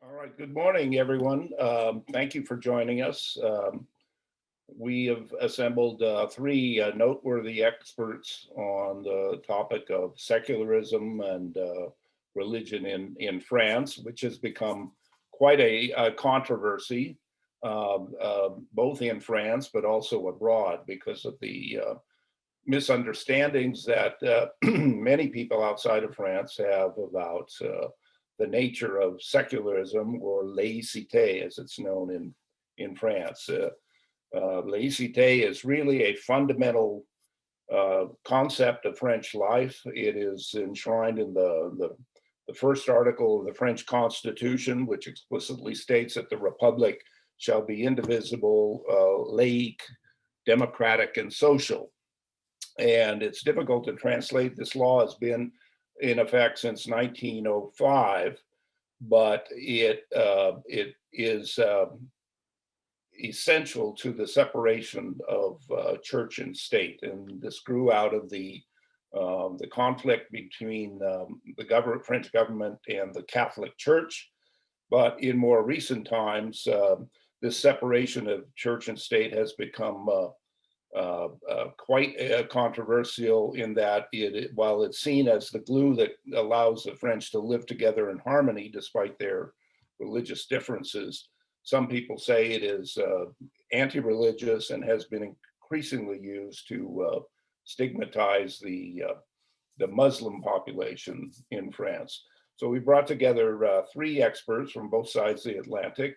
All right, good morning, everyone. Thank you for joining us. We have assembled three noteworthy experts on the topic of secularism and religion in France, which has become quite a controversy, both in France but also abroad, because of the misunderstandings that many people outside of France have about the nature of secularism, or laïcité as it's known in France. Laïcité is really a fundamental concept of French life. It is enshrined in the first article of the French Constitution, which explicitly states that the Republic shall be indivisible, laïque, democratic, and social. And it's difficult to translate. This law has been in effect since 1905, but it is essential to the separation of church and state. And this grew out of the conflict between the French government and the Catholic Church. But in more recent times, this separation of church and state has become quite controversial, in that while it's seen as the glue that allows the French to live together in harmony despite their religious differences, some people say it is anti-religious and has been increasingly used to stigmatize the Muslim population in France. So we brought together three experts from both sides of the Atlantic.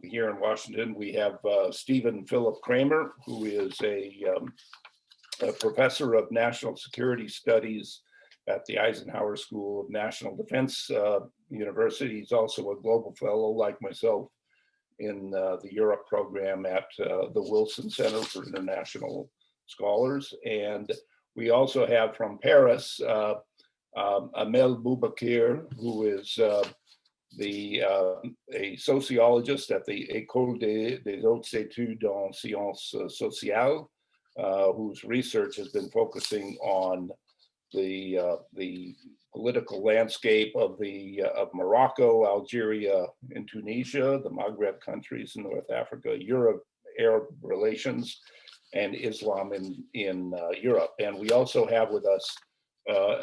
Here in Washington, we have Stephen Philip Kramer, who is a professor of national security studies at the Eisenhower School of National Defense University. He's also a global fellow, like myself, in the Europe program at the Wilson Center for International Scholars. And we also have from Paris, Amel Boubakir, who is a sociologist at the École des Hautes Études en Sciences Sociales, whose research has been focusing on the political landscape of Morocco, Algeria, and Tunisia, the Maghreb countries in North Africa, Arab relations, and Islam in Europe. And we also have with us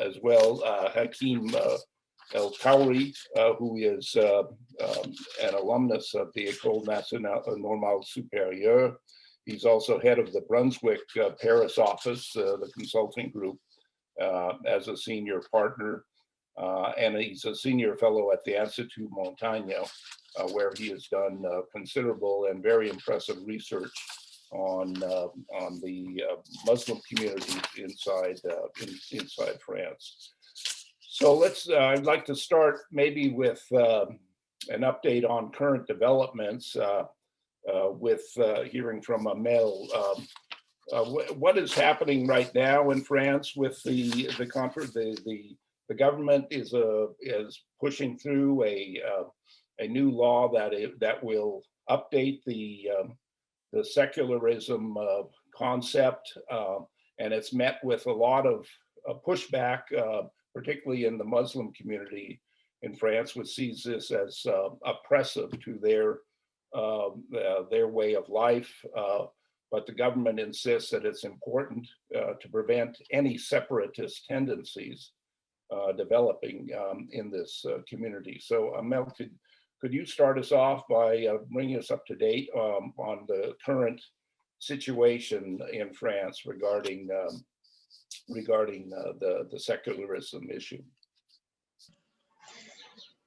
as well Hakim El Kauri, who is an alumnus of the École Normale Supérieure. He's also head of the Brunswick Paris office, the consulting group, as a senior partner. And he's a senior fellow at the Institut Montaigne, where he has done considerable and very impressive research on the Muslim community inside France. So I'd like to start maybe with an update on current developments, with hearing from Amel. What is happening right now in France with the government is pushing through a new law that will update the secularism concept, and it's met with a lot of pushback, particularly in the Muslim community in France, which sees this as oppressive to their way of life. But the government insists that it's important to prevent any separatist tendencies developing in this community. So Amel, could you start us off by bringing us up to date on the current situation in France regarding the secularism issue?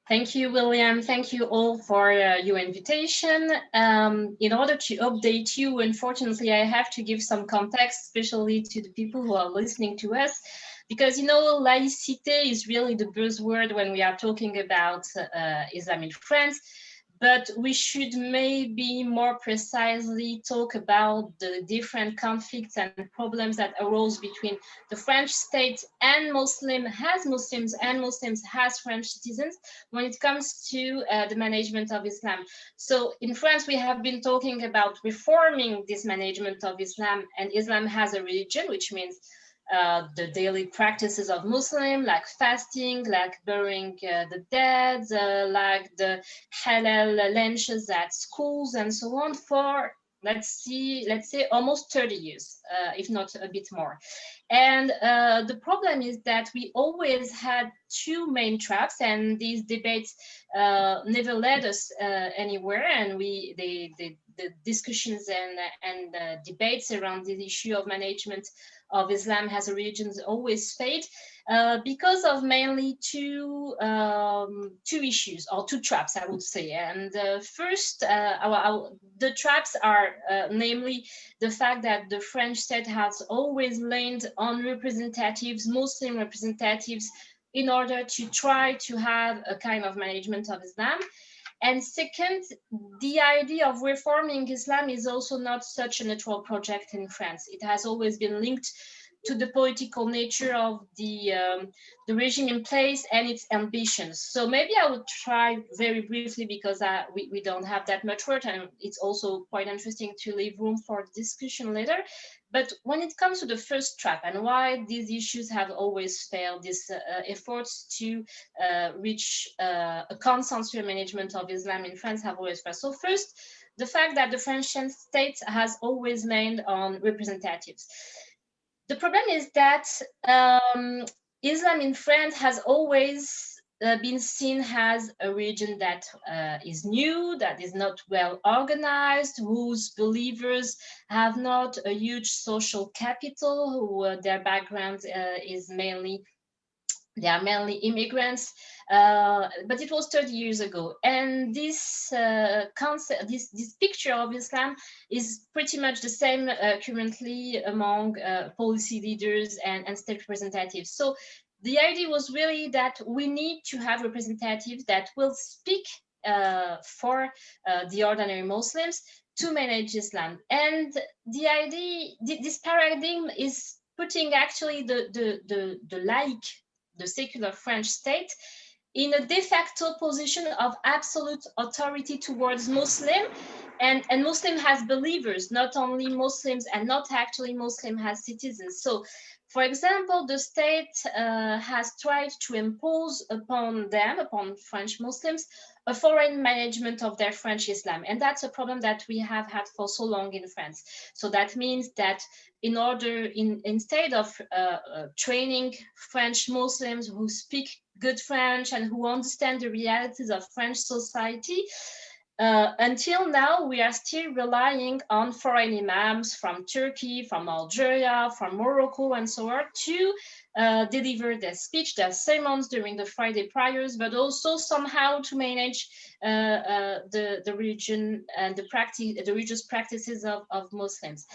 Thank you, William. Thank you all for your invitation. In order to update you, unfortunately, I have to give some context, especially to the people who are listening to us, because, laïcité is really the buzzword when we are talking about Islam in France. But we should maybe more precisely talk about the different conflicts and problems that arose between the French state and Muslims as French citizens when it comes to the management of Islam. So in France, we have been talking about reforming this management of Islam and Islam as a religion, which means the daily practices of Muslim, like fasting, like burying the dead, like the halal lunches at schools and so on for, let's say almost 30 years, if not a bit more. And the problem is that we always had two main traps, and these debates never led us anywhere. And the discussions and debates around the issue of management of Islam as a religion always fade because of mainly two issues, or two traps, I would say. And first, the traps are namely the fact that the French state has always leaned on representatives, Muslim representatives, in order to try to have a kind of management of Islam. And second, the idea of reforming Islam is also not such a natural project in France. It has always been linked to the political nature of the regime in place and its ambitions. So maybe I would try very briefly, because we don't have that much word, and it's also quite interesting to leave room for discussion later. But when it comes to the first trap and why these issues have always failed, these efforts to reach a consensual management of Islam in France have always failed. So first, the fact that the French state has always leaned on representatives. The problem is that Islam in France has always been seen as a religion that is new, that is not well organized, whose believers have not a huge social capital, who their background is mainly, they are mainly immigrants, but it was 30 years ago. And this concept, this picture of Islam is pretty much the same currently among policy leaders and state representatives. So the idea was really that we need to have representatives that will speak for the ordinary Muslims to manage Islam. And the idea, this paradigm is putting actually the laïc, the secular French state, in a de facto position of absolute authority towards Muslim, and Muslim as believers, not only Muslims, and not actually Muslim as citizens. So, for example, the state has tried to impose upon French Muslims, a foreign management of their French Islam. And that's a problem that we have had for so long in France. So that means that instead of training French Muslims who speak good French and who understand the realities of French society, until now, we are still relying on foreign imams from Turkey, from Algeria, from Morocco, and so on, to deliver their speech, their sermons during the Friday prayers, but also somehow to manage the religion and the religious practices of Muslims.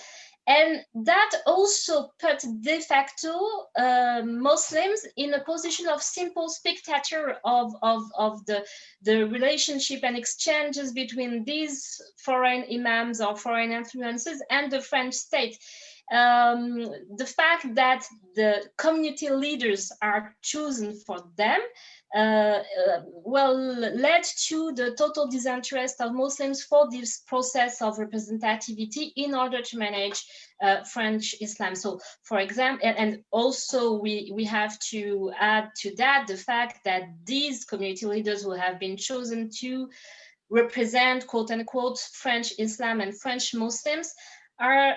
And that also put de facto Muslims in a position of simple spectator of the relationship and exchanges between these foreign imams or foreign influences and the French state. The fact that the community leaders are chosen for them led to the total disinterest of Muslims for this process of representativity in order to manage French Islam. So, for example, and also we have to add to that the fact that these community leaders who have been chosen to represent, quote unquote, French Islam and French Muslims are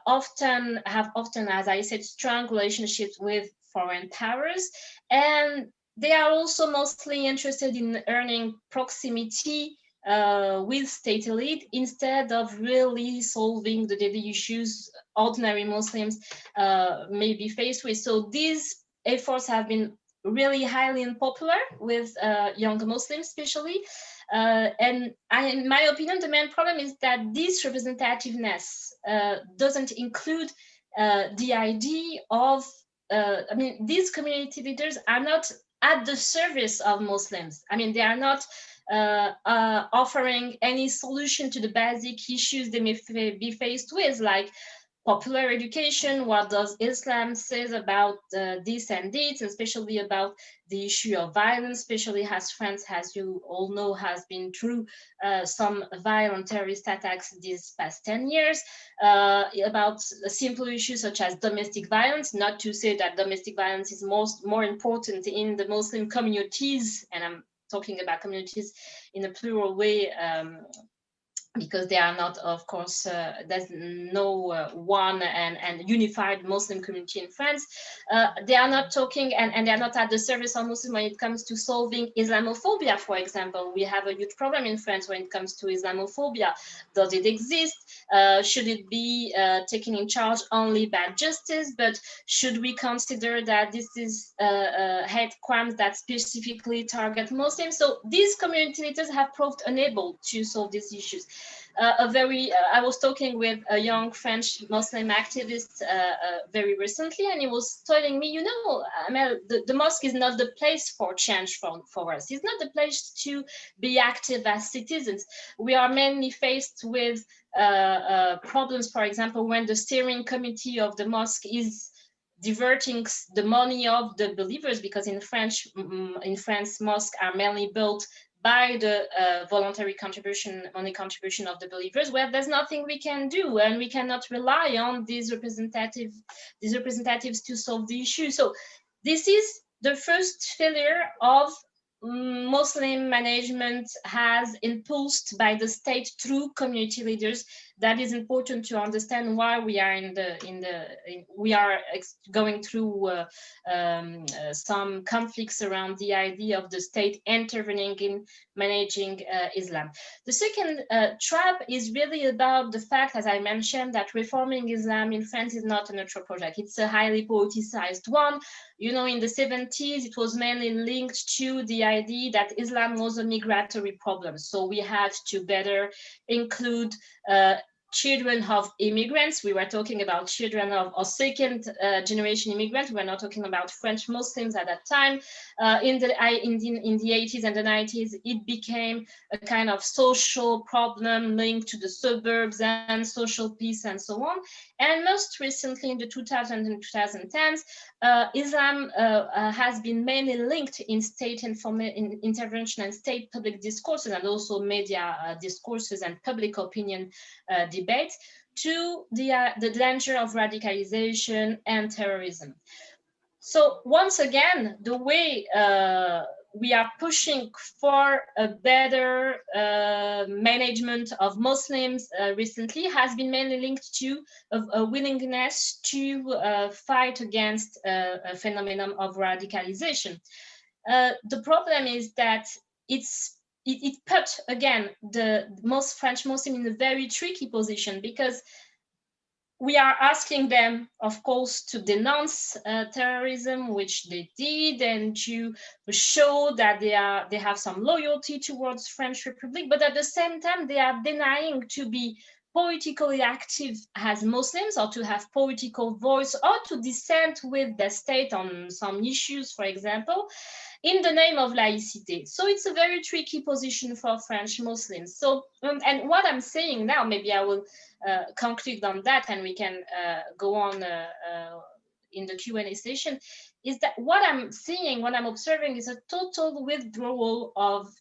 often, as I said, strong relationships with foreign powers, and they are also mostly interested in earning proximity with state elite instead of really solving the daily issues ordinary Muslims may be faced with. So these efforts have been really highly unpopular with young Muslims, especially. And in my opinion, the main problem is that this representativeness doesn't include the idea of, these community leaders are not at the service of Muslims. They are not offering any solution to the basic issues they may be faced with, like popular education. What does Islam say about this and this, especially about the issue of violence, especially as France, as you all know, has been through some violent terrorist attacks these past 10 years, about simple issues such as domestic violence, not to say that domestic violence is more important in the Muslim communities, and I'm talking about communities in a plural way, because they are not, of course, there's no one and unified Muslim community in France. They are not talking, and they are not at the service of Muslims when it comes to solving Islamophobia, for example. We have a huge problem in France when it comes to Islamophobia. Does it exist? Should it be taken in charge only by justice? But should we consider that this is hate crimes that specifically target Muslims? So these community leaders have proved unable to solve these issues. I was talking with a young French Muslim activist very recently, and he was telling me, you know, Amel, the mosque is not the place for change for us. It's not the place to be active as citizens. We are mainly faced with problems, for example, when the steering committee of the mosque is diverting the money of the believers, because in France, mosques are mainly built by the voluntary money contribution of the believers, where there's nothing we can do, and we cannot rely on these representatives to solve the issue. So this is the first failure of Muslim management has impulsed by the state through community leaders. That is important to understand why we are going through some conflicts around the idea of the state intervening in managing Islam. The second trap is really about the fact, as I mentioned, that reforming Islam in France is not a neutral project. It's a highly politicized one. You know, in the 70s, it was mainly linked to the idea that Islam was a migratory problem. So we had to better include children of immigrants. We were talking about children of second generation immigrants. We're not talking about French Muslims at that time. In the 80s and the 90s, it became a kind of social problem linked to the suburbs and social peace and so on. And most recently, in the 2000s and 2010s, Islam has been mainly linked in state intervention and state public discourses, and also media discourses and public opinion debate, to the danger of radicalization and terrorism. So once again, the way we are pushing for a better management of Muslims recently has been mainly linked to a willingness to fight against a phenomenon of radicalization. The problem is that it put, again, the most French Muslims in a very tricky position, because we are asking them, of course, to denounce terrorism, which they did, and to show that they have some loyalty towards French Republic. But at the same time, they are denying to be politically active as Muslims, or to have political voice, or to dissent with the state on some issues, for example, in the name of laïcité. So it's a very tricky position for French Muslims. So, and what I'm saying now, maybe I will conclude on that, and we can go on in the Q&A session, is that what I'm seeing, what I'm observing, is a total withdrawal of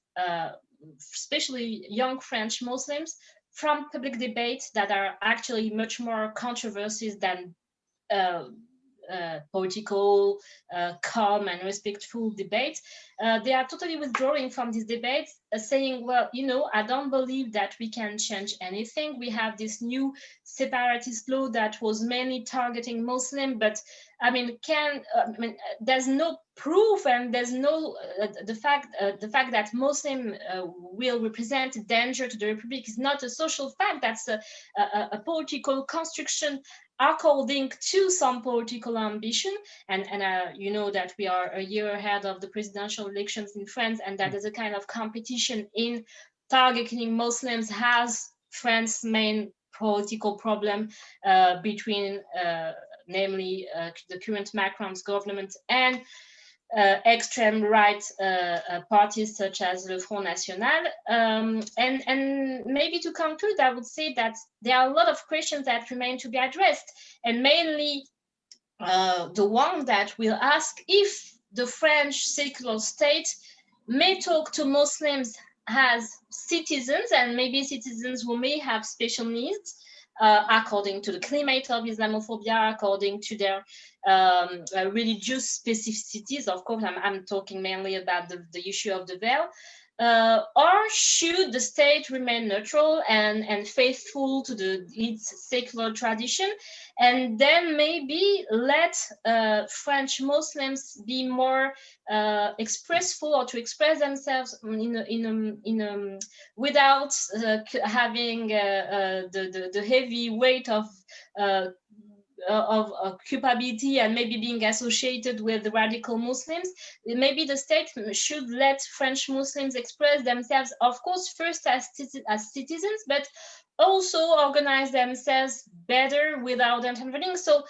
especially young French Muslims from public debates that are actually much more controversies than political, calm and respectful debate. They are totally withdrawing from these debates, saying, well, you know, I don't believe that we can change anything. We have this new separatist law that was mainly targeting Muslim, but I mean, there's no proof, and there's no the fact that Muslim will represent a danger to the Republic is not a social fact. That's a political construction according to some political ambition, and you know that we are a year ahead of the presidential elections in France, and that is a kind of competition in targeting Muslims as France's main political problem between namely the current Macron's government and extreme right parties such as the Front National. And maybe to conclude, I would say that there are a lot of questions that remain to be addressed, and mainly the one that will ask if the French secular state may talk to Muslims as citizens, and maybe citizens who may have special needs, according to the climate of Islamophobia, according to their religious specificities. Of course, I'm talking mainly about the issue of the veil. Or should the state remain neutral and faithful to its secular tradition, and then maybe let French Muslims be more expressful, or to express themselves without having the heavy weight of culpability and maybe being associated with radical Muslims. Maybe the state should let French Muslims express themselves, of course, first as citizens, but also organize themselves better without intervening. So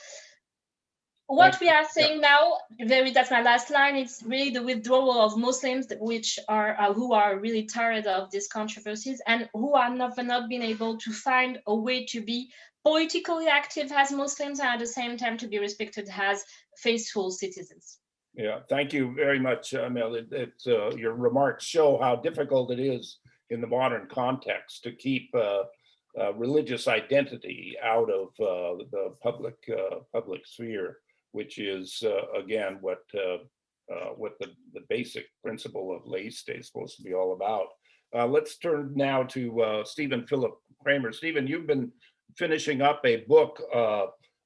what we are saying now, that's my last line, it's really the withdrawal of Muslims, who are really tired of these controversies and who are not been able to find a way to be politically active as Muslims and at the same time to be respected as faithful citizens. Yeah, thank you very much, Mel. Your remarks show how difficult it is in the modern context to keep religious identity out of the public sphere, which is again what the basic principle of Laïcité is supposed to be all about. Let's turn now to Stephen Philip Kramer. Stephen, you've been finishing up a book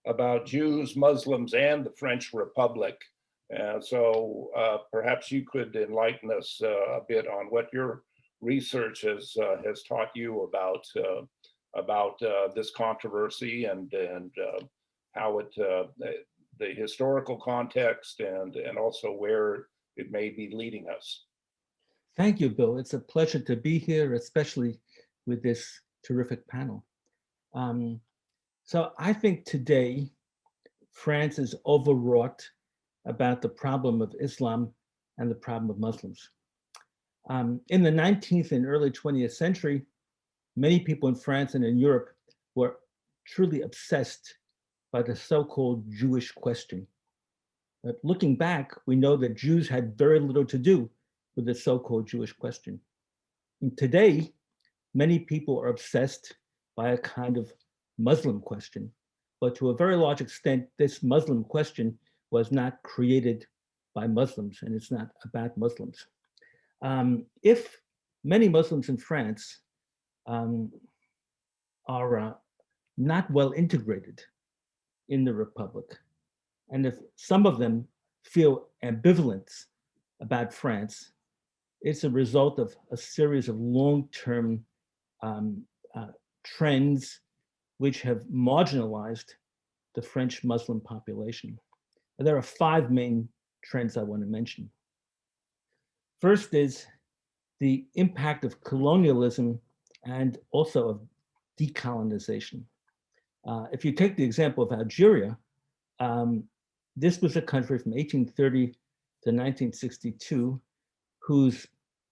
about Jews, Muslims, and the French Republic. So perhaps you could enlighten us a bit on what your research has taught you about this controversy and how the historical context and also where it may be leading us. Thank you, Bill. It's a pleasure to be here, especially with this terrific panel. So I think today France is overwrought about the problem of Islam and the problem of Muslims. In the 19th and early 20th century, many people in France and in Europe were truly obsessed by the so-called Jewish question. But looking back, we know that Jews had very little to do with the so-called Jewish question. And today, many people are obsessed by a kind of Muslim question, but to a very large extent, this Muslim question was not created by Muslims, and it's not about Muslims. If many Muslims in France are not well integrated in the Republic, and if some of them feel ambivalence about France, it's a result of a series of long-term trends which have marginalized the French Muslim population. And there are 5 main trends I want to mention. First is the impact of colonialism and also of decolonization. If you take the example of Algeria, this was a country from 1830 to 1962,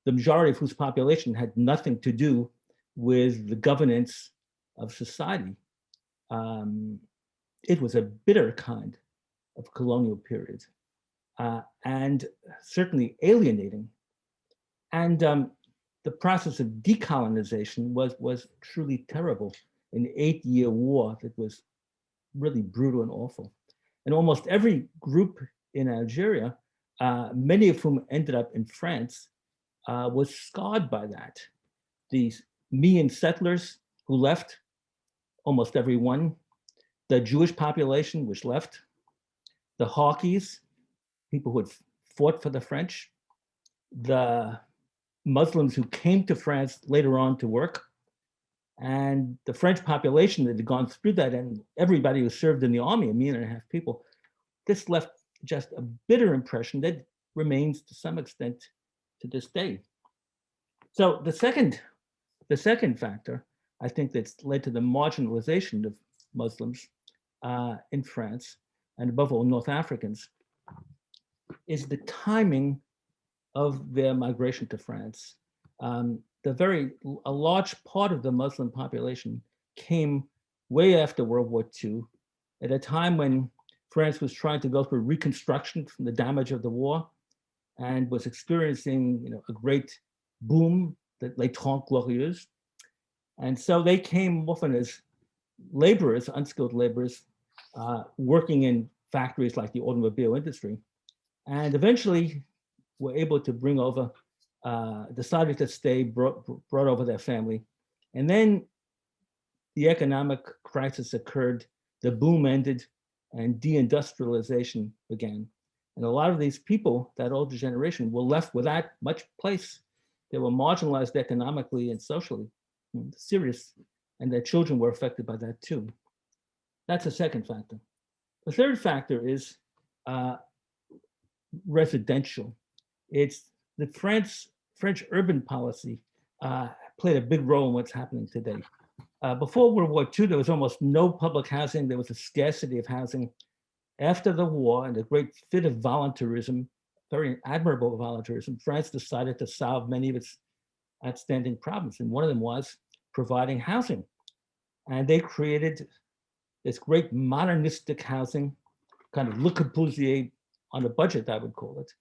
the majority of whose population had nothing to do with the governance of society. It was a bitter kind of colonial period, and certainly alienating. And the process of decolonization was truly terrible. An 8-year war that was really brutal and awful. And almost every group in Algeria, many of whom ended up in France, was scarred by that. These Mian settlers who left, almost everyone, the Jewish population which left, the Harkis, people who had fought for the French, the Muslims who came to France later on to work, and the French population that had gone through that, and everybody who served in the army, 1.5 million people. This left just a bitter impression that remains to some extent to this day. So the second factor, I think, that's led to the marginalization of Muslims in France, and above all North Africans, is the timing of their migration to France. A large part of the Muslim population came way after World War II, at a time when France was trying to go through reconstruction from the damage of the war and was experiencing, a great boom, les Trente Glorieuses. And so they came often as laborers, unskilled laborers, working in factories like the automobile industry, and eventually were able to bring over, decided to stay, brought over their family. And then the economic crisis occurred, the boom ended, and deindustrialization began. And a lot of these people, that older generation, were left without much place. They were marginalized economically and socially, serious, and their children were affected by that too. That's a second factor. The third factor is residential. It's the French urban policy played a big role in what's happening today. Before World War II, there was almost no public housing. There was a scarcity of housing. After the war and a great fit of voluntarism, very admirable voluntarism, France decided to solve many of its outstanding problems. And one of them was providing housing. And they created this great modernistic housing, kind of Le Corbusier on a budget, I would call it.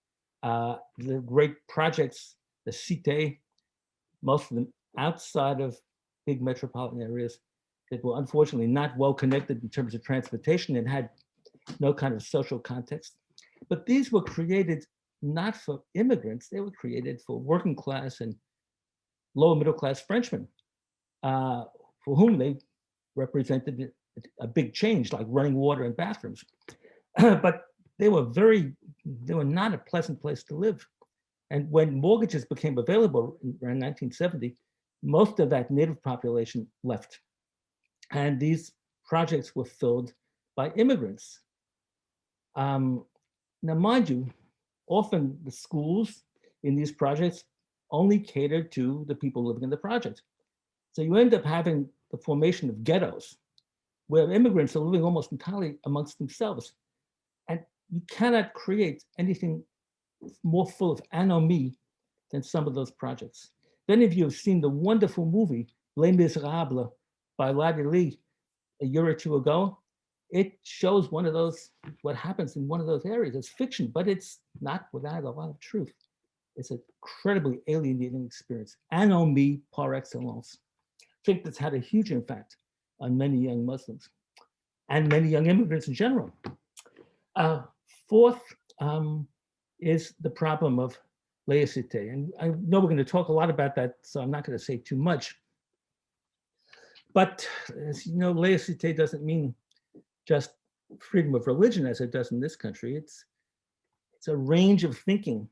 The great projects, the Cité, most of them outside of big metropolitan areas that were unfortunately not well connected in terms of transportation and had no kind of social context. But these were created not for immigrants, they were created for working class and lower middle class Frenchmen, for whom they represented a big change, like running water and bathrooms. But they were not a pleasant place to live. And when mortgages became available around 1970, most of that native population left. And these projects were filled by immigrants. Now, mind you, often the schools in these projects only catered to the people living in the project. So you end up having the formation of ghettos where immigrants are living almost entirely amongst themselves. And you cannot create anything more full of anomie than some of those projects. If any of you have seen the wonderful movie, Les Miserables by Radicalization a year or two ago, it shows what happens in one of those areas. It's fiction, but it's not without a lot of truth. It's an incredibly alienating experience. Anomie par excellence. I think that's had a huge impact on many young Muslims and many young immigrants in general. Fourth is the problem of laïcité. And I know we're going to talk a lot about that, so I'm not going to say too much. But as you know, laïcité doesn't mean just freedom of religion as it does in this country. It's a range of thinking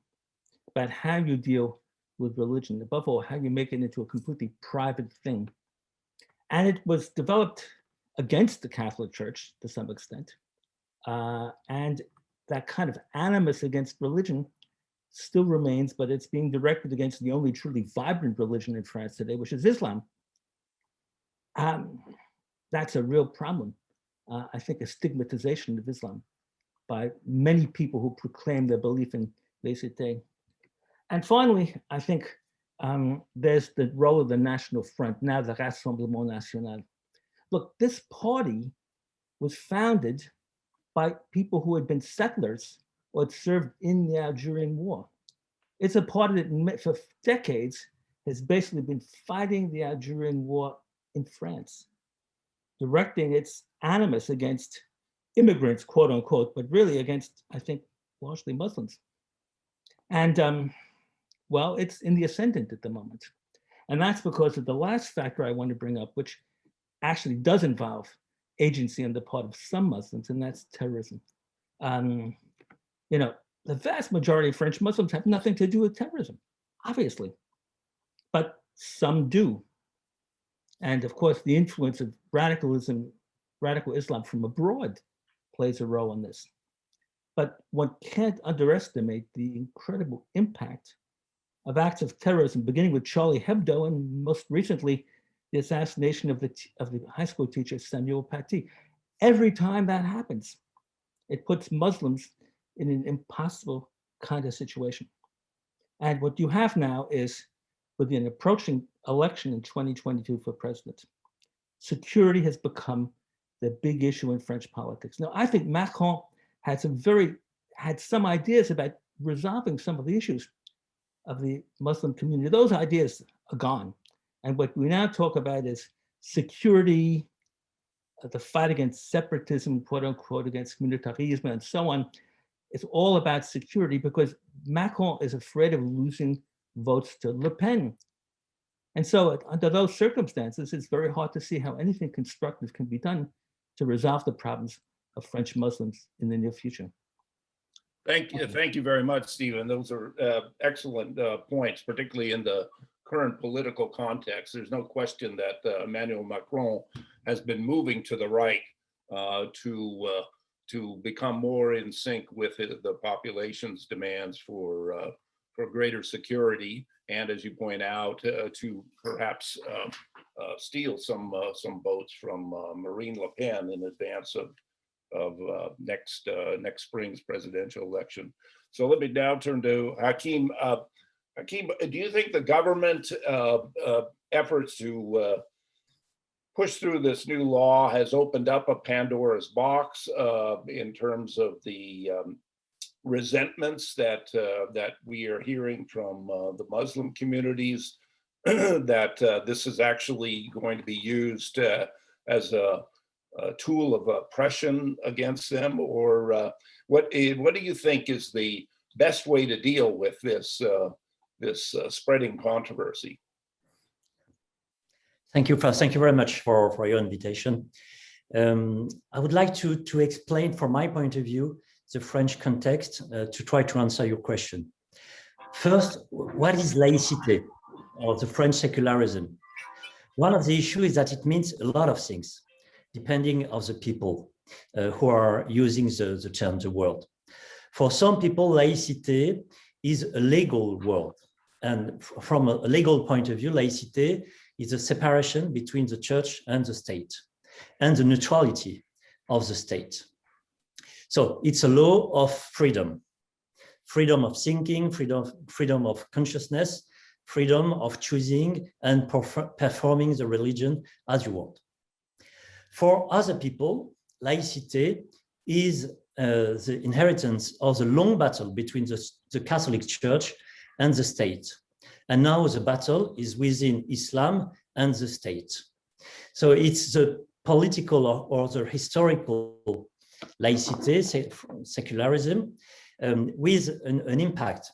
about how you deal with religion, above all, how you make it into a completely private thing. And it was developed against the Catholic Church to some extent. And that kind of animus against religion still remains, but it's being directed against the only truly vibrant religion in France today, which is Islam. That's a real problem. I think a stigmatization of Islam by many people who proclaim their belief in laïcité. And finally, I think there's the role of the National Front, now the Rassemblement National. Look, this party was founded by people who had been settlers or had served in the Algerian War. It's a party that for decades has basically been fighting the Algerian War in France, directing its animus against immigrants, quote unquote, but really against, I think, largely Muslims. And well, it's in the ascendant at the moment. And that's because of the last factor I want to bring up, which actually does involve agency on the part of some Muslims, and that's terrorism. The vast majority of French Muslims have nothing to do with terrorism, obviously, but some do. And of course, the influence of radical Islam from abroad plays a role in this. But one can't underestimate the incredible impact of acts of terrorism, beginning with Charlie Hebdo and most recently, the assassination of the high school teacher, Samuel Paty. Every time that happens, it puts Muslims in an impossible kind of situation. And what you have now is, with an approaching election in 2022 for president, security has become the big issue in French politics. Now, I think Macron had some ideas about resolving some of the issues of the Muslim community. Those ideas are gone. And what we now talk about is security, the fight against separatism, quote unquote, against minorities and so on. It's all about security because Macron is afraid of losing votes to Le Pen. And so under those circumstances, it's very hard to see how anything constructive can be done to resolve the problems of French Muslims in the near future. Thank you very much, Stephen. Those are excellent points, particularly in the current political context. There's no question that Emmanuel Macron has been moving to the right to become more in sync with the population's demands for greater security, and as you point out, to perhaps steal some votes from Marine Le Pen in advance of next spring's presidential election. So let me now turn to Hakeem. Hakeem, do you think the government efforts to push through this new law has opened up a Pandora's box in terms of the resentments that we are hearing from the Muslim communities, that this is actually going to be used as a tool of oppression against them, or what do you think is the best way to deal with this spreading controversy? Thank you very much for your invitation. I would like to explain from my point of view the French context to try to answer your question. First, what is laïcité, or the French secularism? One of the issues is that it means a lot of things, depending on the people who are using the term, the word. For some people, laïcité is a legal word. And from a legal point of view, laïcité is a separation between the church and the state, and the neutrality of the state. So it's a law of freedom of thinking, freedom of consciousness, freedom of choosing and performing the religion as you want. For other people, laïcité is the inheritance of the long battle between the Catholic Church and the state. And now the battle is within Islam and the state. So it's the political or the historical laïcité, secularism, with an impact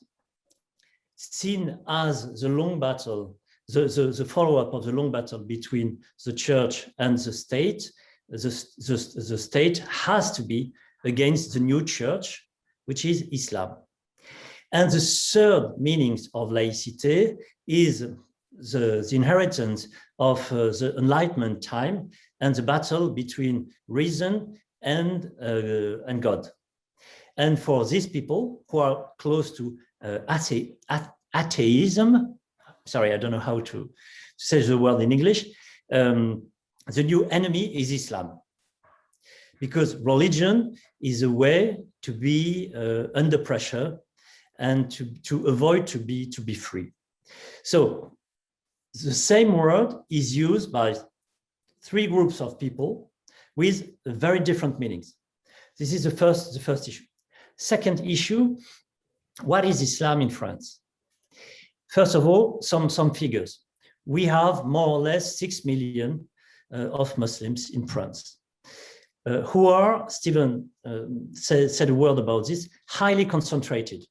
seen as the long battle, the follow-up of the long battle between the church and the state. The state has to be against the new church, which is Islam. And the third meaning of laïcité is the inheritance of the Enlightenment time and the battle between reason and God. And for these people who are close to atheism, sorry, I don't know how to say the word in English, the new enemy is Islam. Because religion is a way to be under pressure and to avoid to be free. So the same word is used by three groups of people with very different meanings. This is the first issue. Second issue, what is Islam in France? First of all, some figures. We have more or less 6 million of Muslims in France, who are, Stephen said a word about this, highly concentrated.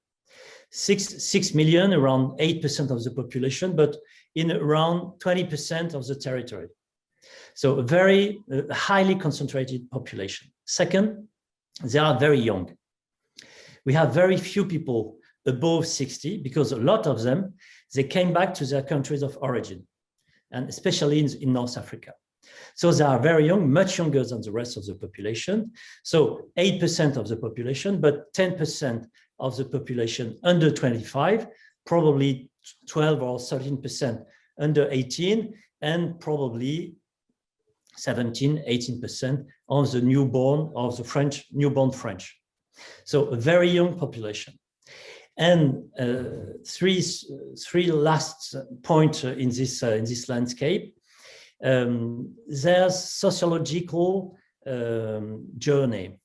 6 million, around 8% of the population, but in around 20% of the territory. So a very highly concentrated population. Second, they are very young. We have very few people above 60 because a lot of them, they came back to their countries of origin, and especially in North Africa. So they are very young, much younger than the rest of the population. So 8% of the population, but 10% of the population under 25, probably 12 or 13% under 18, and probably 17, 18% of the newborn French. So a very young population. And three last point in this landscape. There's sociological journey.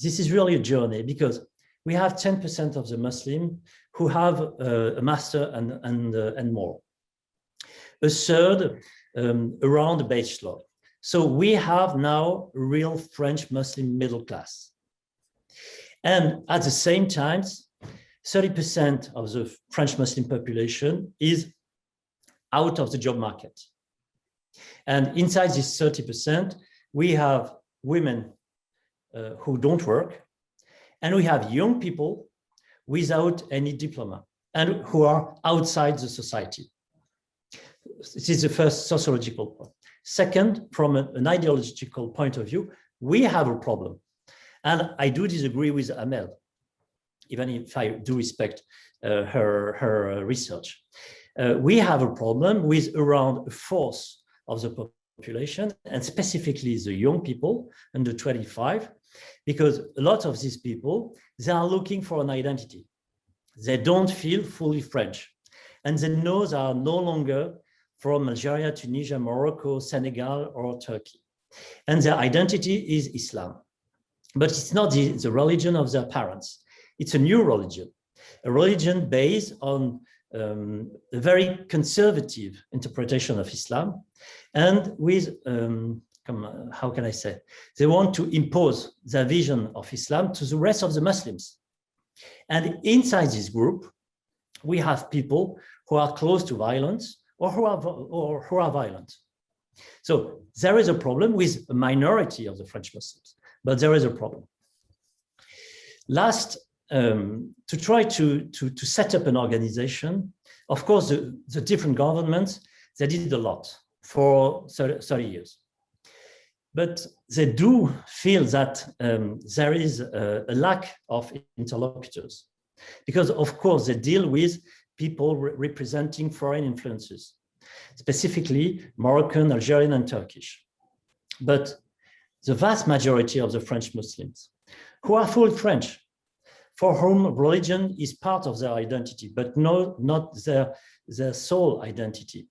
This is really a journey because we have 10% of the Muslim who have a master and more. A third around the bachelor. So we have now a real French Muslim middle class. And at the same time, 30% of the French Muslim population is out of the job market. And inside this 30%, we have women who don't work, and we have young people without any diploma and who are outside the society. This is the first sociological point. Second, from an ideological point of view, we have a problem. And I do disagree with Amel, even if I do respect her research. We have a problem with around a fourth of the population, and specifically the young people under 25, because a lot of these people, they are looking for an identity. They don't feel fully French, and they know they are no longer from Algeria, Tunisia, Morocco, Senegal, or Turkey. And their identity is Islam. But it's not the religion of their parents. It's a new religion, a religion based on a very conservative interpretation of Islam, and with, how can I say, they want to impose their vision of Islam to the rest of the Muslims. And inside this group, we have people who are close to violence or who are violent. So there is a problem with a minority of the French Muslims, but there is a problem. Last, to try to set up an organization, of course, the different governments, they did a lot for 30 years. But they do feel that there is a lack of interlocutors, because of course they deal with people representing foreign influences, specifically Moroccan, Algerian, and Turkish. But the vast majority of the French Muslims who are fully French, for whom religion is part of their identity, but not their sole identity.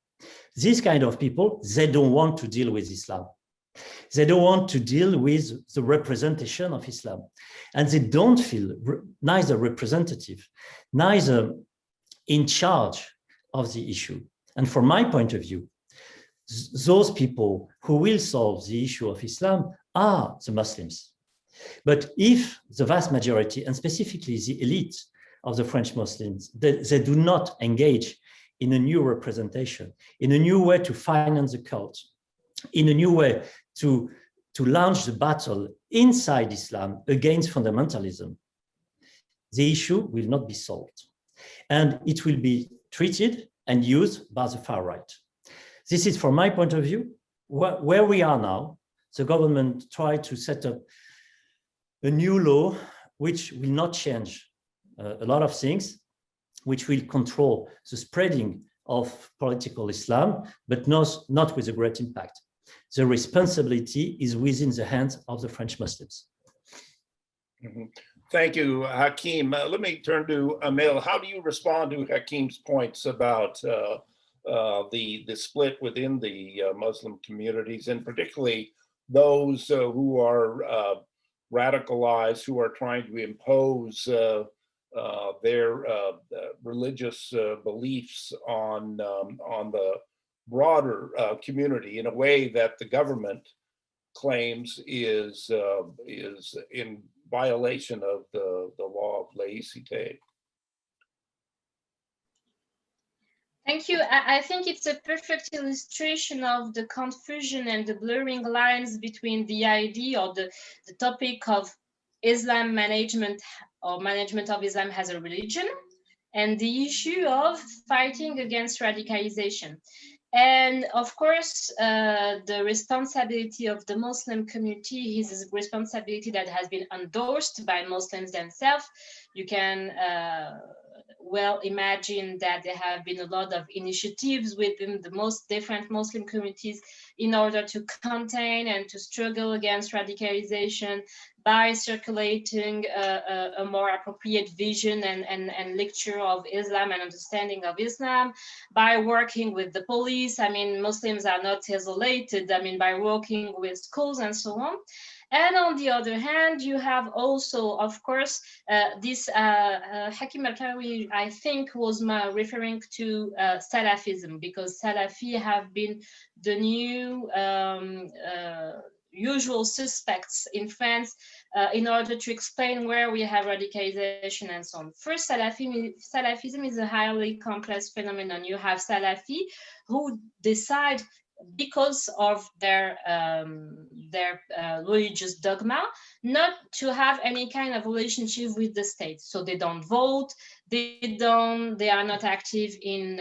These kind of people, they don't want to deal with Islam. They don't want to deal with the representation of Islam. And they don't feel neither representative, neither in charge of the issue. And from my point of view, those people who will solve the issue of Islam are the Muslims. But if the vast majority, and specifically the elite of the French Muslims, they do not engage in a new representation, in a new way to finance the cult, in a new way to launch the battle inside Islam against fundamentalism, the issue will not be solved. And it will be treated and used by the far right. This is, from my point of view, where we are now. The government tried to set up a new law which will not change a lot of things, which will control the spreading of political Islam, but not with a great impact. The responsibility is within the hands of the French Muslims. Mm-hmm. Thank you, Hakim. Let me turn to Amel. How do you respond to Hakim's points about the split within the Muslim communities, and particularly those who are radicalized, who are trying to impose their religious beliefs on the broader community in a way that the government claims is in violation of the law of laïcité? Thank you. I think it's a perfect illustration of the confusion and the blurring lines between the idea or the topic of Islam management or management of Islam as a religion and the issue of fighting against radicalization. And of course, the responsibility of the Muslim community is a responsibility that has been endorsed by Muslims themselves. You can, well imagine that there have been a lot of initiatives within the most different Muslim communities in order to contain and to struggle against radicalization by circulating a more appropriate vision and lecture of Islam and understanding of Islam, by working with the police. I mean, Muslims are not isolated, I mean, by working with schools and so on. And on the other hand, you have also, of course, this Hakim Al-Kawi, I think, was referring to Salafism, because Salafi have been the new usual suspects in France in order to explain where we have radicalization and so on. First, Salafism is a highly complex phenomenon. You have Salafi who decide, because of their religious dogma, not to have any kind of relationship with the state. So they don't vote, they are not active in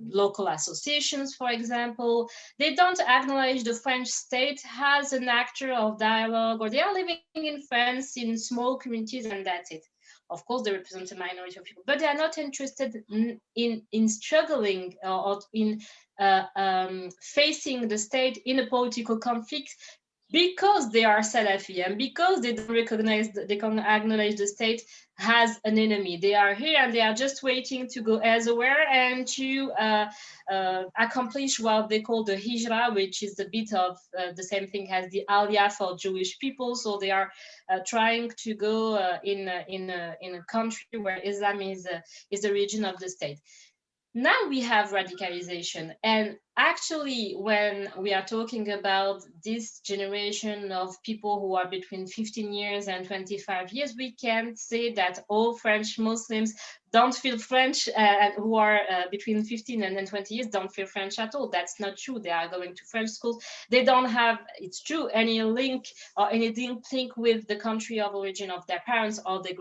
local associations, for example. They don't acknowledge the French state as an actor of dialogue, or they are living in France in small communities and that's it. Of course, they represent a minority of people, but they are not interested in struggling or in facing the state in a political conflict, because they are Salafi and because they don't acknowledge the state as an enemy. They are here and they are just waiting to go elsewhere and to accomplish what they call the hijra, which is a bit of the same thing as the aliyah for Jewish people. So they are trying to go in a country where Islam is the religion of the state. Now we have radicalization, and actually when we are talking about this generation of people who are between 15 years and 25 years, we can say that all French Muslims don't feel French, who are between 15 and 20 years don't feel French at all. That's not true. They are going to French schools. They don't have, it's true, any link or any link with the country of origin of their parents or their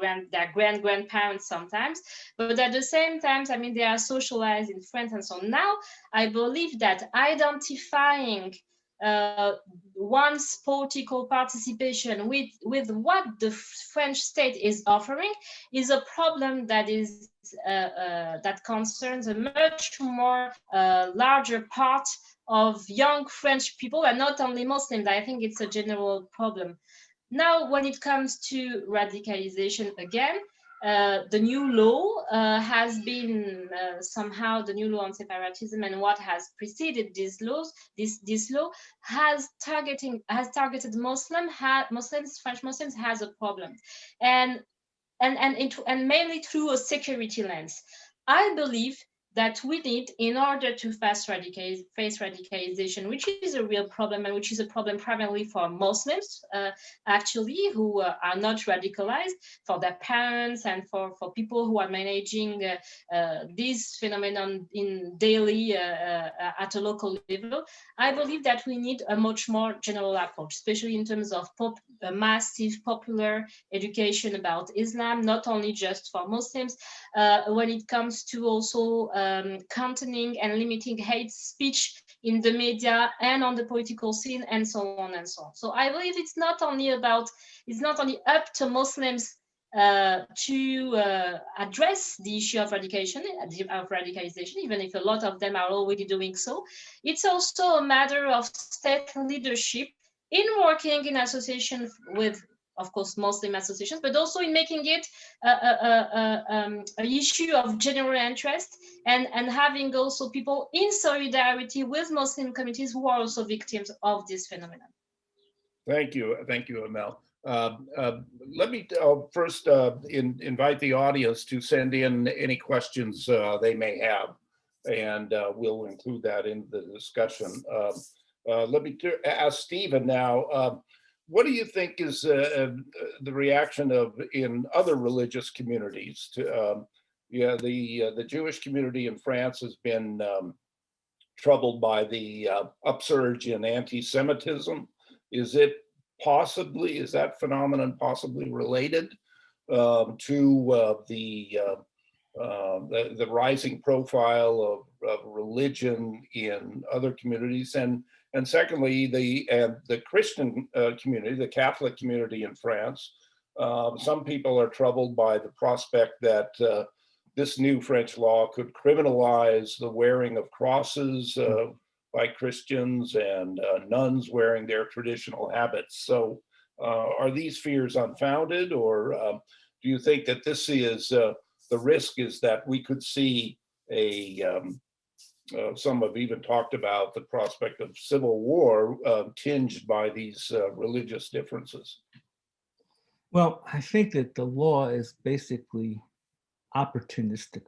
grand-grandparents sometimes. But at the same time, I mean, they are socialized in France and so on. Now, I believe that identifying one's political participation with what the French state is offering is a problem that is that concerns a much more larger part of young French people, and not only Muslims. I think it's a general problem. Now, when it comes to radicalization, again, the new law has been somehow, the new law on separatism and what has preceded these laws, this law has targeted Muslims, French Muslims, has a problem, and mainly through a security lens. I believe that we need, in order to face radicalization, which is a real problem and which is a problem primarily for Muslims, actually, who are not radicalized, for their parents and for people who are managing this phenomenon in daily at a local level. I believe that we need a much more general approach, especially in terms of massive popular education about Islam, not only just for Muslims, when it comes to also containing and limiting hate speech in the media and on the political scene, and so on and so on. So I believe it's not only up to Muslims to address the issue of radicalization, even if a lot of them are already doing so. It's also a matter of state leadership in working in association with, of course, Muslim associations, but also in making it an issue of general interest, and having also people in solidarity with Muslim communities who are also victims of this phenomenon. Thank you, Amel. Let me first invite the audience to send in any questions they may have, and we'll include that in the discussion. Let me ask Stephen now. What do you think is the reaction in other religious communities to the Jewish community in France has been troubled by the upsurge in anti-Semitism. Is that phenomenon possibly related to the rising profile of religion in other communities, and secondly, the Christian community, the Catholic community in France? Some people are troubled by the prospect that this new French law could criminalize the wearing of crosses by Christians and nuns wearing their traditional habits. So are these fears unfounded, or do you think that this is the risk is that we could see some have even talked about the prospect of civil war tinged by these religious differences? Well, I think that the law is basically opportunistic.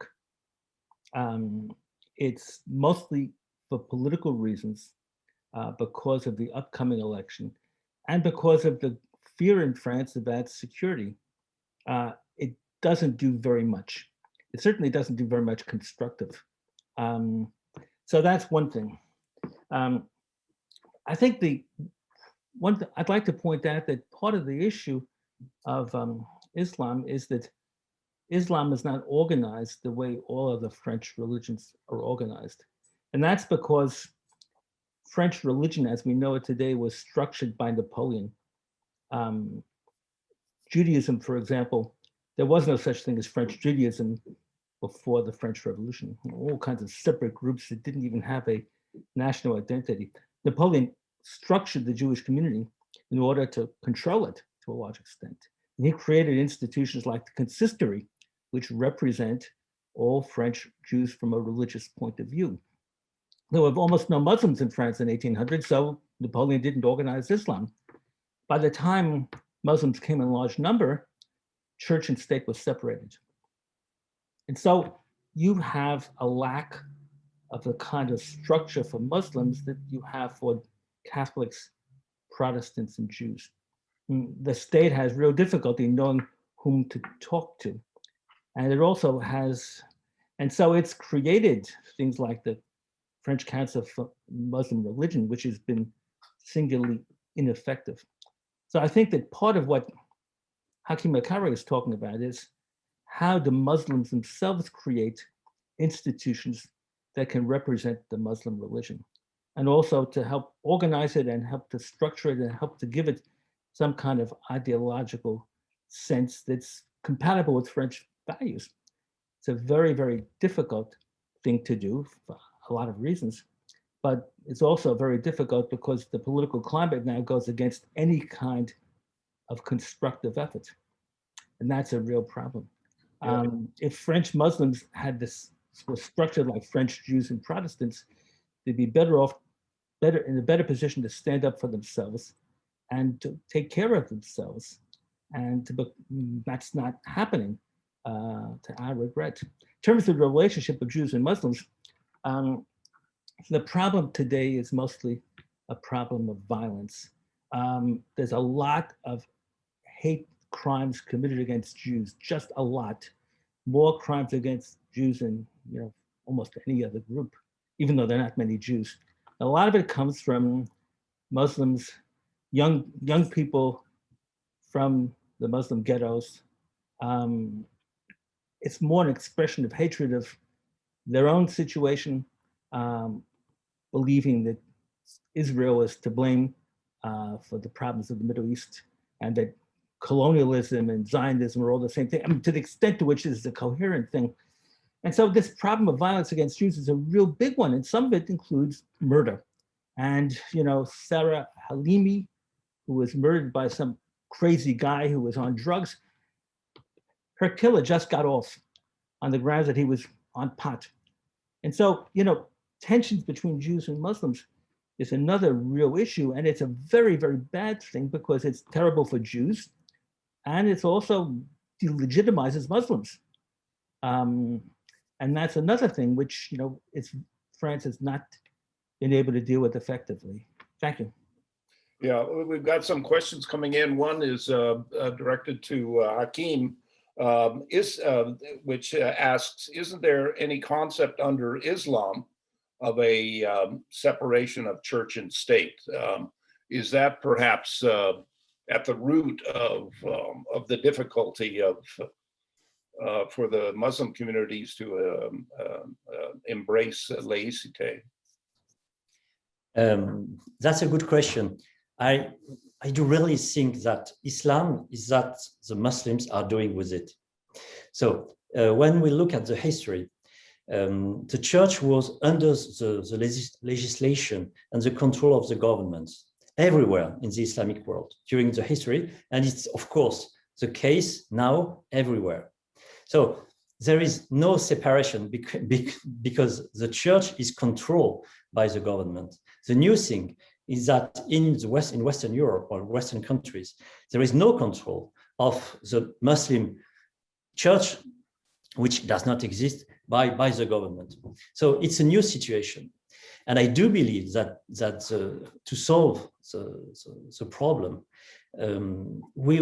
It's mostly for political reasons, because of the upcoming election and because of the fear in France about security. It doesn't do very much. It certainly doesn't do very much constructive. So that's one thing. I think I'd like to point out that part of the issue of Islam is that Islam is not organized the way all of the French religions are organized. And that's because French religion, as we know it today, was structured by Napoleon. Judaism, for example, there was no such thing as French Judaism before the French Revolution. All kinds of separate groups that didn't even have a national identity. Napoleon structured the Jewish community in order to control it to a large extent. And he created institutions like the consistory, which represent all French Jews from a religious point of view. There were almost no Muslims in France in 1800, so Napoleon didn't organize Islam. By the time Muslims came in large number, church and state was separated. And so you have a lack of the kind of structure for Muslims that you have for Catholics, Protestants, and Jews. The state has real difficulty knowing whom to talk to. And it also has, and so it's created things like the French Council for Muslim Religion, which has been singularly ineffective. So I think that part of what Hakim Akari is talking about is how do Muslims themselves create institutions that can represent the Muslim religion, and also to help organize it and help to structure it and help to give it some kind of ideological sense that's compatible with French values. It's a very, very difficult thing to do for a lot of reasons, but it's also very difficult because the political climate now goes against any kind of constructive effort. And that's a real problem. Yeah. If French Muslims had this, was structured like French Jews and Protestants, they'd be better off, in a better position to stand up for themselves and to take care of themselves. And that's not happening, to our regret. In terms of the relationship of Jews and Muslims, the problem today is mostly a problem of violence. There's a lot of hate crimes committed against Jews, just a lot. More crimes against Jews than almost any other group, even though there are not many Jews. A lot of it comes from Muslims, young people from the Muslim ghettos. It's more an expression of hatred of their own situation, believing that Israel is to blame for the problems of the Middle East, and that colonialism and Zionism are all the same thing. I mean, to the extent to which this is a coherent thing. And so this problem of violence against Jews is a real big one, and some of it includes murder. And Sarah Halimi, who was murdered by some crazy guy who was on drugs, her killer just got off on the grounds that he was on pot. And so, tensions between Jews and Muslims is another real issue, and it's a very, very bad thing because it's terrible for Jews, and it's also delegitimizes Muslims. And that's another thing which, France has not been able to deal with effectively. Thank you. Yeah, we've got some questions coming in. One is directed to Hakim, which asks, isn't there any concept under Islam of a separation of church and state? Is that perhaps at the root of the difficulty for the Muslim communities to embrace laïcité? That's a good question. I do really think that Islam is that the Muslims are doing with it. So when we look at the history, the church was under the legislation and the control of the governments everywhere in the Islamic world during the history, and it's of course the case now everywhere. So there is no separation because the church is controlled by the government. The new thing is that in Western Europe or Western countries, there is no control of the Muslim church, which does not exist by the government. So it's a new situation. And I do believe that to solve the problem, we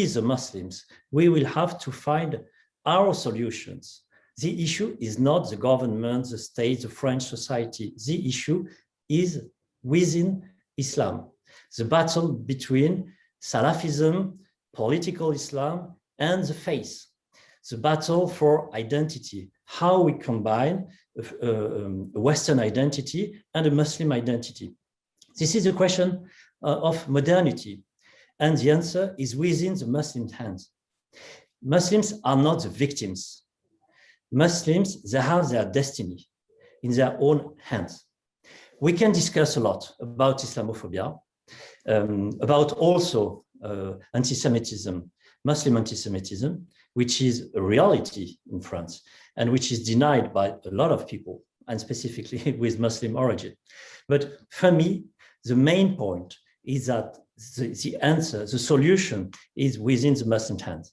the Muslims, we will have to find our solutions. The issue is not the government, the state, the French society. The issue is within Islam. The battle between Salafism, political Islam, and the faith. The battle for identity, how we combine a Western identity and a Muslim identity. This is a question of modernity, and the answer is within the Muslims' hands. Muslims are not the victims. Muslims, they have their destiny in their own hands. We can discuss a lot about Islamophobia, about also anti-Semitism, Muslim anti-Semitism, which is a reality in France and which is denied by a lot of people, and specifically with Muslim origin. But for me, the main point is that the answer, the solution is within the Muslim hands.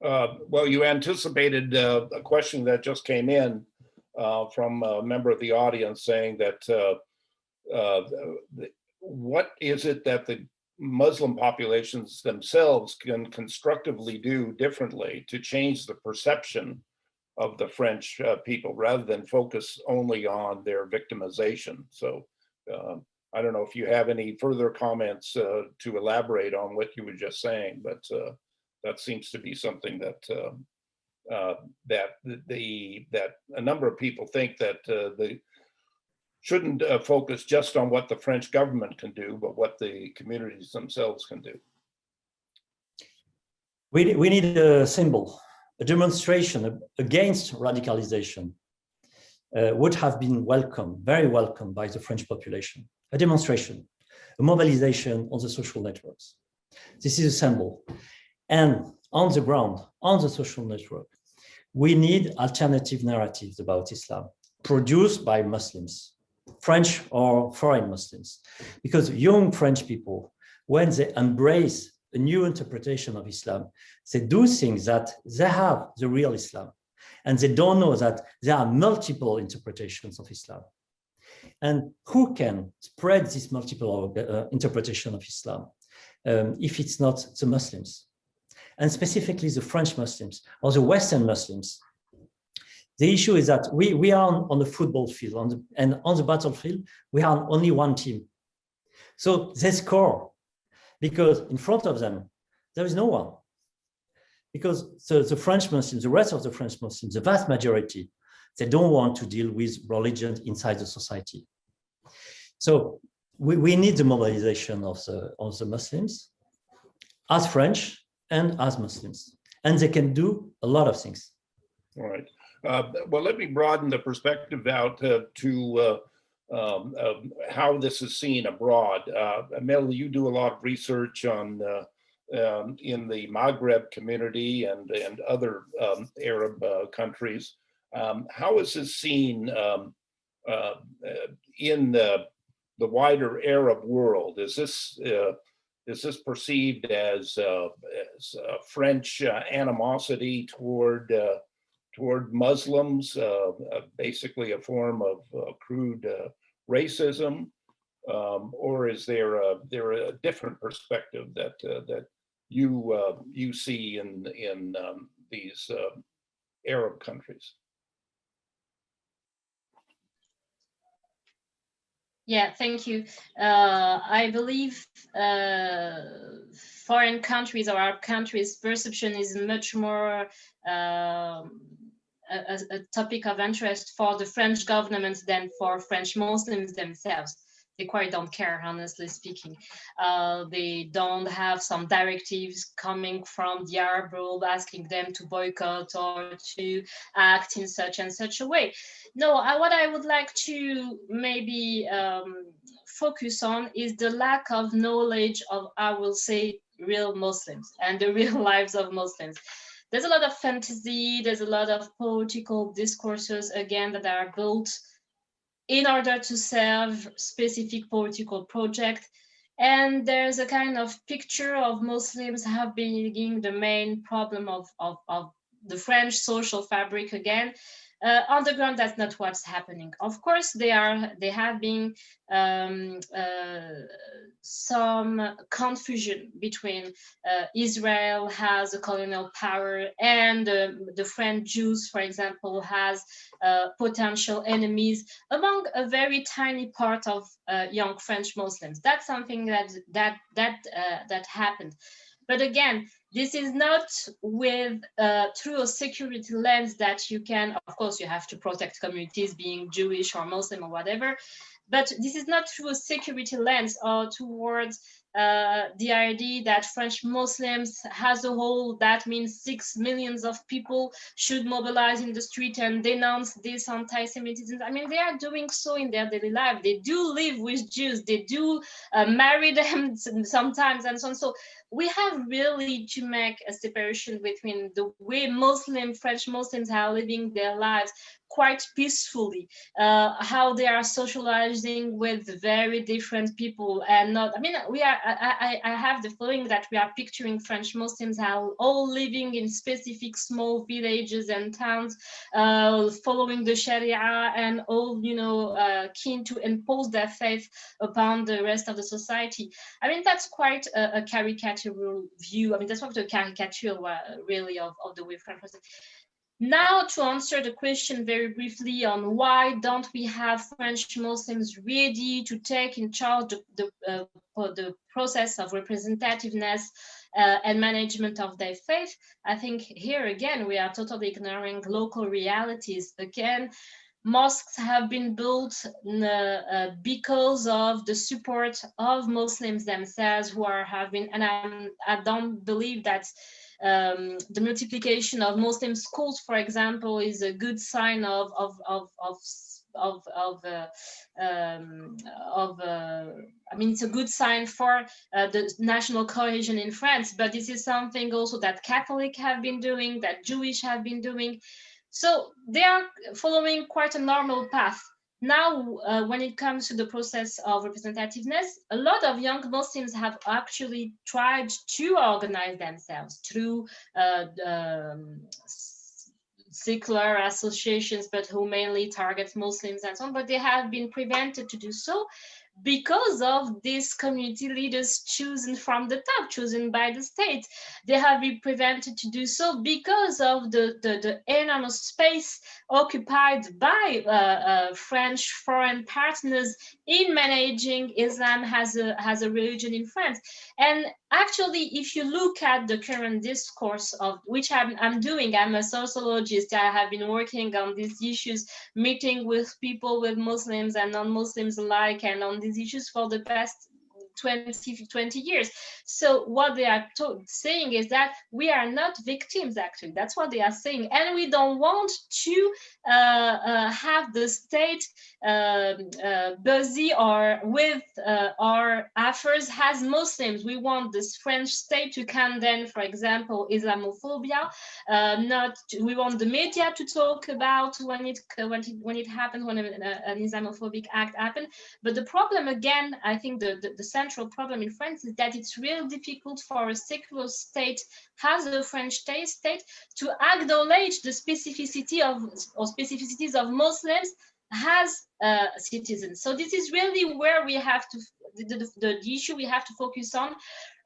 Well, you anticipated a question that just came in from a member of the audience saying that what is it that the Muslim populations themselves can constructively do differently to change the perception of the French people rather than focus only on their victimization? So I don't know if you have any further comments to elaborate on what you were just saying, but that seems to be something that that a number of people think that they shouldn't focus just on what the French government can do, but what the communities themselves can do. We need a symbol, a demonstration against radicalization would have been welcome, very welcome by the French population. A demonstration, a mobilization on the social networks. This is a symbol. And on the ground, on the social network, we need alternative narratives about Islam produced by Muslims, French or foreign Muslims, because young French people, when they embrace a new interpretation of Islam, they do think that they have the real Islam, and they don't know that there are multiple interpretations of Islam. And who can spread this multiple interpretation of Islam if it's not the Muslims? And specifically the French Muslims or the Western Muslims. The issue is that we are on the football field, and on the battlefield, we are only one team. So they score because in front of them, there is no one. Because the French Muslims, the rest of the French Muslims, the vast majority, they don't want to deal with religion inside the society. So we need the mobilization of the Muslims as French and as Muslims, and they can do a lot of things. All right. Well, let me broaden the perspective out to how this is seen abroad. Mel, you do a lot of research on in the Maghreb community and other Arab countries. How is this seen in the wider Arab world? Is this perceived as French animosity toward Muslims, basically a form of crude racism, or is there a different perspective that you see in these Arab countries? Yeah, thank you. I believe foreign countries or Arab countries' perception is much more a topic of interest for the French government than for French Muslims themselves. they quite don't care, honestly speaking. They don't have some directives coming from the Arab world asking them to boycott or to act in such and such a way. No, what I would like to maybe focus on is the lack of knowledge of, I will say, real Muslims and the real lives of Muslims. There's a lot of fantasy, there's a lot of political discourses, again, that are built in order to serve specific political project. And there's a kind of picture of Muslims have been the main problem of the French social fabric again. On the ground, that's not what's happening. Of course, there have been some confusion between Israel has a colonial power and the French Jews, for example, has potential enemies among a very tiny part of young French Muslims. That's something that happened. But again, this is not with through a security lens that you can, of course, you have to protect communities being Jewish or Muslim or whatever, but this is not through a security lens or towards the idea that French Muslims as a whole, that means 6 million of people should mobilize in the street and denounce this anti-Semitism. I mean, they are doing so in their daily life. They do live with Jews. They do marry them sometimes and so on. So we have really to make a separation between the way French Muslims are living their lives quite peacefully, how they are socializing with very different people, and not, I mean, I have the feeling that we are picturing French Muslims are all living in specific small villages and towns, following the Sharia and all, keen to impose their faith upon the rest of the society. I mean, that's quite a caricatural view. I mean, that's not a caricature really of the way French Muslims. Now, to answer the question very briefly on why don't we have French Muslims ready to take in charge the process of representativeness and management of their faith, I think here again, we are totally ignoring local realities. Again, mosques have been built because of the support of Muslims themselves who have been, and I don't believe that the multiplication of Muslim schools, for example, is a good sign of I mean, it's a good sign for the national cohesion in France, but this is something also that Catholic have been doing, that Jewish have been doing. So they are following quite a normal path. Now, when it comes to the process of representativeness, a lot of young Muslims have actually tried to organize themselves through secular associations, but who mainly target Muslims and so on, but they have been prevented to do so because of these community leaders chosen from the top, chosen by the state. They have been prevented to do so because of the enormous space occupied by French foreign partners in managing Islam as a religion in France. And actually, if you look at the current discourse of which I'm doing, I'm a sociologist, I have been working on these issues, meeting with people, with Muslims and non-Muslims alike, and on these issues for the past 20 years. So what they are saying is that we are not victims, actually. That's what they are saying. And we don't want to have the state busy or with our affairs as Muslims. We want this French state to condemn, for example, Islamophobia. We want the media to talk about when it happened, when an Islamophobic act happened. But the problem, again, I think the central problem in France is that it's really difficult for a secular state as the French state to acknowledge the specificities of Muslims as citizens. So this is really where we have to the issue we have to focus on,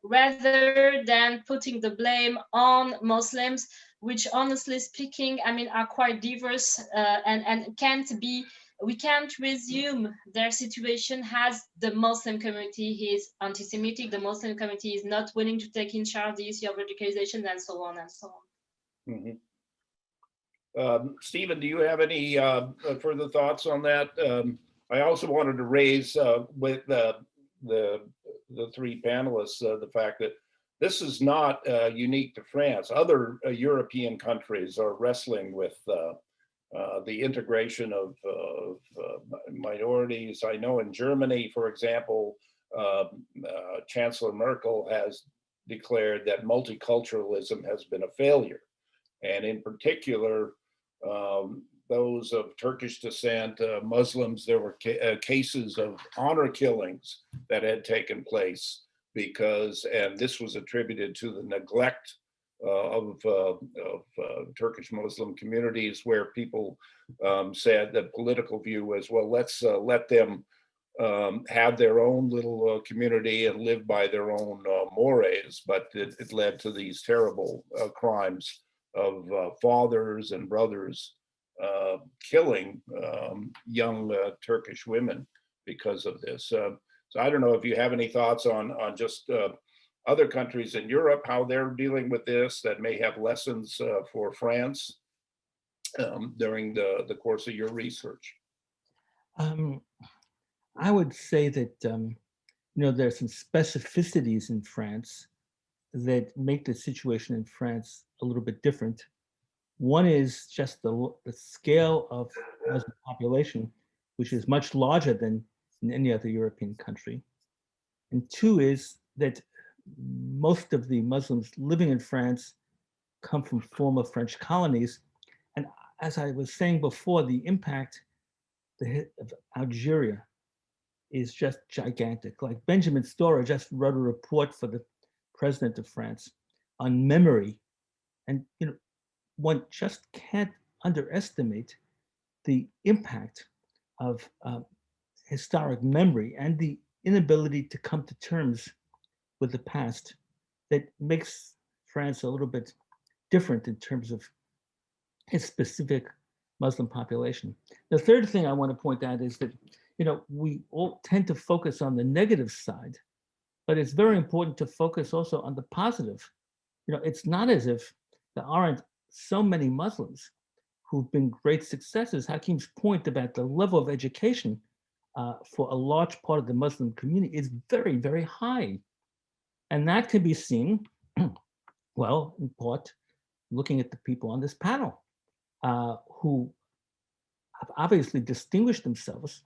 rather than putting the blame on Muslims, which, honestly speaking, I mean, are quite diverse and can't be. We can't resume their situation as the Muslim community is anti-Semitic, the Muslim community is not willing to take in charge the issue of radicalization, and so on and so on. Mm-hmm. Stephen, do you have any further thoughts on that? I also wanted to raise with the three panelists the fact that this is not unique to France. Other European countries are wrestling with the integration of minorities. I know in Germany, for example, Chancellor Merkel has declared that multiculturalism has been a failure. And in particular, those of Turkish descent, Muslims, there were cases of honor killings that had taken place because, and this was attributed to the neglect of Turkish Muslim communities, where people said the political view was, well, let's let them have their own little community and live by their own mores, but it led to these terrible crimes of fathers and brothers killing young Turkish women because of this. So I don't know if you have any thoughts on just other countries in Europe, how they're dealing with this that may have lessons for France during the course of your research. I would say that there's some specificities in France that make the situation in France a little bit different. One is just the scale of Muslim population, which is much larger than in any other European country. And two is that most of the Muslims living in France come from former French colonies. And as I was saying before, the impact of Algeria is just gigantic. Like Benjamin Storer just wrote a report for the president of France on memory. And one just can't underestimate the impact of historic memory and the inability to come to terms with the past that makes France a little bit different in terms of its specific Muslim population. The third thing I want to point out is that we all tend to focus on the negative side, but it's very important to focus also on the positive. It's not as if there aren't so many Muslims who've been great successes. Hakim's point about the level of education for a large part of the Muslim community is very, very high. And that can be seen, well, in part, looking at the people on this panel who have obviously distinguished themselves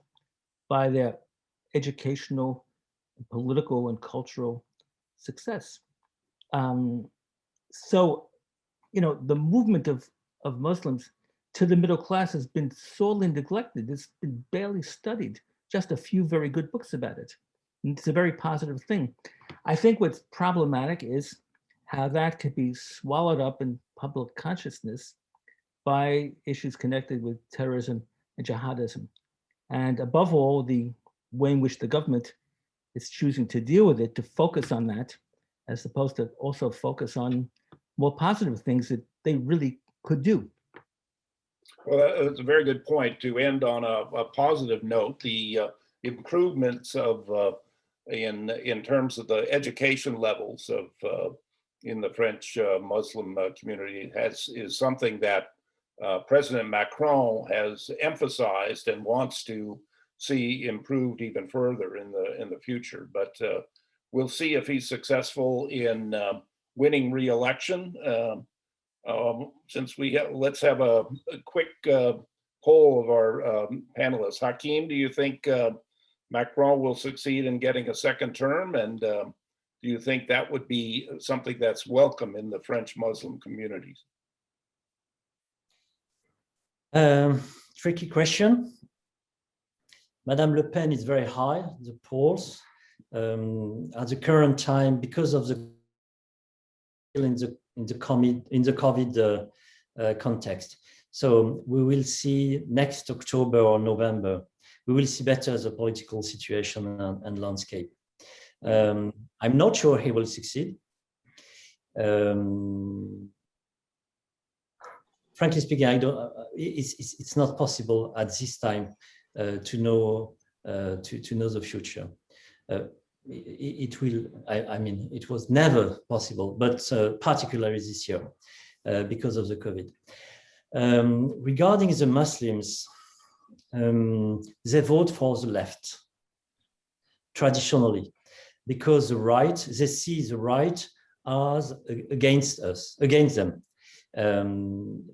by their educational, political, and cultural success. So, the movement of Muslims to the middle class has been sorely neglected. It's been barely studied, just a few very good books about it. And it's a very positive thing. I think what's problematic is how that could be swallowed up in public consciousness by issues connected with terrorism and jihadism. And above all, the way in which the government is choosing to deal with it, to focus on that, as opposed to also focus on more positive things that they really could do. Well, that's a very good point to end on a positive note. The improvements of in terms of the education levels of in the French Muslim community is something that President Macron has emphasized and wants to see improved even further in the future. But we'll see if he's successful in winning re-election. Since let's have a quick poll of our panelists. Hakim, do you think Macron will succeed in getting a second term? And do you think that would be something that's welcome in the French Muslim communities? Tricky question. Madame Le Pen is very high, the polls. At the current time, because of the in the COVID context. So we will see next October or November, we will see better the political situation and landscape. I'm not sure he will succeed. Frankly speaking, it's not possible at this time to know the future. It will. I mean, it was never possible, but particularly this year because of the COVID. Regarding the Muslims, they vote for the left, traditionally, because the right, they see the right as against them.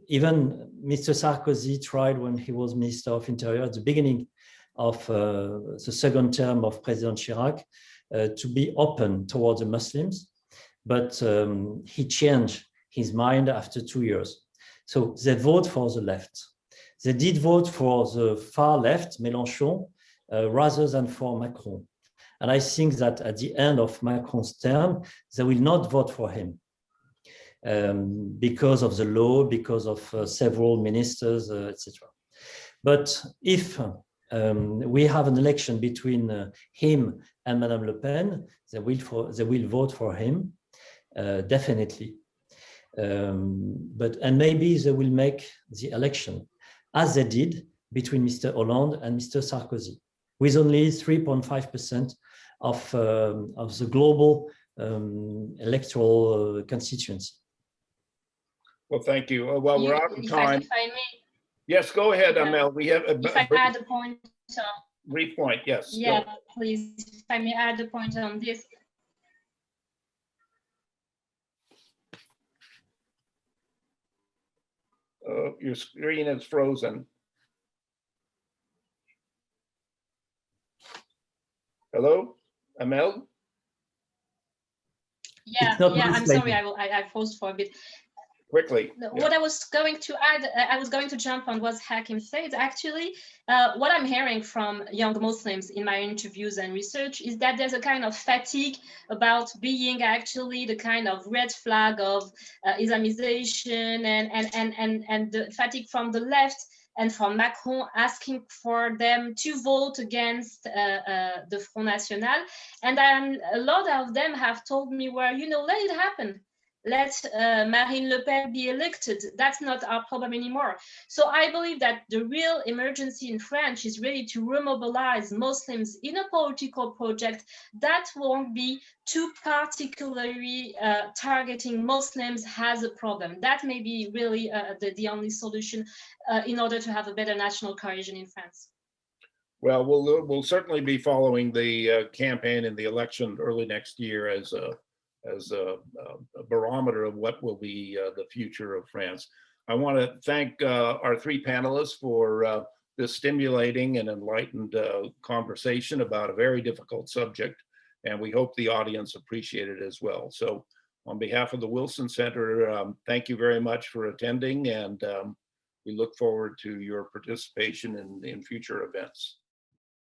Even Mr. Sarkozy tried, when he was Minister of Interior at the beginning of the second term of President Chirac, to be open towards the Muslims, but he changed his mind after 2 years. So they vote for the left. They did vote for the far left, Mélenchon, rather than for Macron. And I think that at the end of Macron's term, they will not vote for him because of the law, because of several ministers, etc. But if we have an election between him and Madame Le Pen, they will vote for him, definitely. And maybe they will make the election as they did between Mr. Hollande and Mr. Sarkozy, with only 3.5% of the global electoral constituency. Well, thank you. Well, we're out of time. If I may. Yes, go ahead, Amel. We have a if I add a point. brief point, yes. Yeah, please. If I may add a point on this. Your screen is frozen. Hello, Amel? Yeah, I'm sorry, I paused for a bit. Quickly. What I was going to add, I was going to jump on what Hakim said. Actually, what I'm hearing from young Muslims in my interviews and research is that there's a kind of fatigue about being actually the kind of red flag of Islamization and the fatigue from the left and from Macron asking for them to vote against the Front National. And a lot of them have told me, well, let it happen. Let Marine Le Pen be elected. That's not our problem anymore. So I believe that the real emergency in France is really to remobilize Muslims in a political project that won't be too particularly targeting Muslims as a problem. That may be really the only solution in order to have a better national cohesion in France. Well, we'll certainly be following the campaign and the election early next year as a barometer of what will be the future of France. I want to thank our three panelists for this stimulating and enlightened conversation about a very difficult subject, and we hope the audience appreciated it as well. So on behalf of the Wilson Center, thank you very much for attending, and we look forward to your participation in future events.